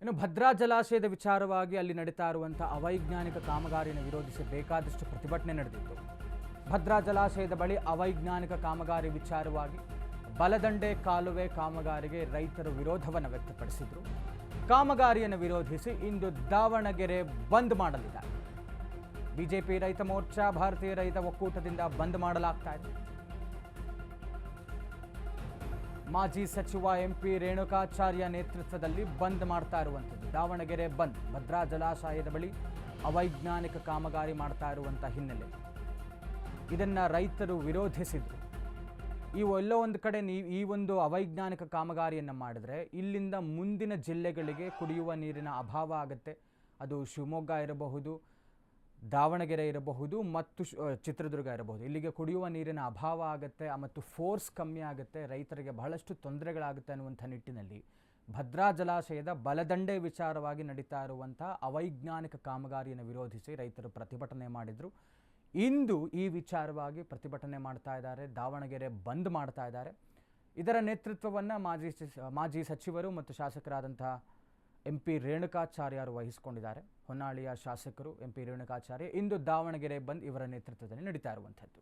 ಇನ್ನು ಭದ್ರಾ ಜಲಾಶಯದ ವಿಚಾರವಾಗಿ ಅಲ್ಲಿ ನಡೀತಾ ಇರುವಂಥ ಅವೈಜ್ಞಾನಿಕ ಕಾಮಗಾರಿಯನ್ನು ವಿರೋಧಿಸಿ ಬೇಕಾದಷ್ಟು ಪ್ರತಿಭಟನೆ ನಡೆದಿತ್ತು. ಭದ್ರಾ ಜಲಾಶಯದ ಬಳಿ ಅವೈಜ್ಞಾನಿಕ ಕಾಮಗಾರಿ ವಿಚಾರವಾಗಿ ಬಲದಂಡೆ ಕಾಲುವೆ ಕಾಮಗಾರಿಗೆ ರೈತರು ವಿರೋಧವನ್ನು ವ್ಯಕ್ತಪಡಿಸಿದರು. ಕಾಮಗಾರಿಯನ್ನು ವಿರೋಧಿಸಿ ಇಂದು ದಾವಣಗೆರೆ ಬಂದ್ ಮಾಡಲಿದ್ದಾರೆ. ಬಿಜೆಪಿ ರೈತ ಮೋರ್ಚಾ, ಭಾರತೀಯ ರೈತ ಒಕ್ಕೂಟದಿಂದ ಬಂದ್ ಮಾಡಲಾಗ್ತಾ ಇದೆ. ಮಾಜಿ ಸಚಿವ ಎಂಪಿ ರೇಣುಕಾಚಾರ್ಯ ನೇತೃತ್ವದಲ್ಲಿ ಬಂದ್ ಮಾಡ್ತಾ ಇರುವಂಥದ್ದು. ದಾವಣಗೆರೆ ಬಂದ್ ಭದ್ರಾ ಜಲಾಶಯದ ಬಳಿ ಅವೈಜ್ಞಾನಿಕ ಕಾಮಗಾರಿ ಮಾಡ್ತಾ ಇರುವಂಥ ಹಿನ್ನೆಲೆ ಇದನ್ನು ರೈತರು ವಿರೋಧಿಸಿದರು. ಎಲ್ಲೋ ಒಂದು ಕಡೆ ಈ ಒಂದು ಅವೈಜ್ಞಾನಿಕ ಕಾಮಗಾರಿಯನ್ನು ಮಾಡಿದ್ರೆ ಇಲ್ಲಿಂದ ಮುಂದಿನ ಜಿಲ್ಲೆಗಳಿಗೆ ಕುಡಿಯುವ ನೀರಿನ ಅಭಾವ ಆಗುತ್ತೆ. ಅದು ಶಿವಮೊಗ್ಗ ಇರಬಹುದು, ದಾವಣಗೆರೆ ಇರಬಹುದು ಮತ್ತು ಚಿತ್ರದುರ್ಗ ಇರಬಹುದು. ಇಲ್ಲಿಗೆ ಕುಡಿಯುವ ನೀರಿನ ಅಭಾವ ಆಗುತ್ತೆ ಮತ್ತು ಫೋರ್ಸ್ ಕಮ್ಮಿ ಆಗುತ್ತೆ, ರೈತರಿಗೆ ಬಹಳಷ್ಟು ತೊಂದರೆಗಳಾಗುತ್ತೆ ಅನ್ನುವಂಥ ನಿಟ್ಟಿನಲ್ಲಿ ಭದ್ರಾ ಜಲಾಶಯದ ಬಲದಂಡೆ ವಿಚಾರವಾಗಿ ನಡೀತಾ ಇರುವಂಥ ಅವೈಜ್ಞಾನಿಕ ಕಾಮಗಾರಿಯನ್ನು ವಿರೋಧಿಸಿ ರೈತರು ಪ್ರತಿಭಟನೆ ಮಾಡಿದರು. ಇಂದು ಈ ವಿಚಾರವಾಗಿ ಪ್ರತಿಭಟನೆ ಮಾಡ್ತಾ ಇದ್ದಾರೆ, ದಾವಣಗೆರೆ ಬಂದ್ ಮಾಡ್ತಾ ಇದ್ದಾರೆ. ಇದರ ನೇತೃತ್ವವನ್ನು ಮಾಜಿ ಸಚಿವರು ಮತ್ತು ಶಾಸಕರಾದಂತಹ ಎಂಪಿ ರೇಣುಕಾಚಾರ್ಯರು ವಹಿಸಿಕೊಂಡಿದ್ದಾರೆ. ಹೊನ್ನಾಳಿಯ ಶಾಸಕರು ಎಂಪಿ ರೇಣುಕಾಚಾರ್ಯ ಇಂದು ದಾವಣಗೆರೆ ಬಂದ್ ಇವರ ನೇತೃತ್ವದಲ್ಲಿ ನಡೀತಾ ಇರುವಂಥದ್ದು.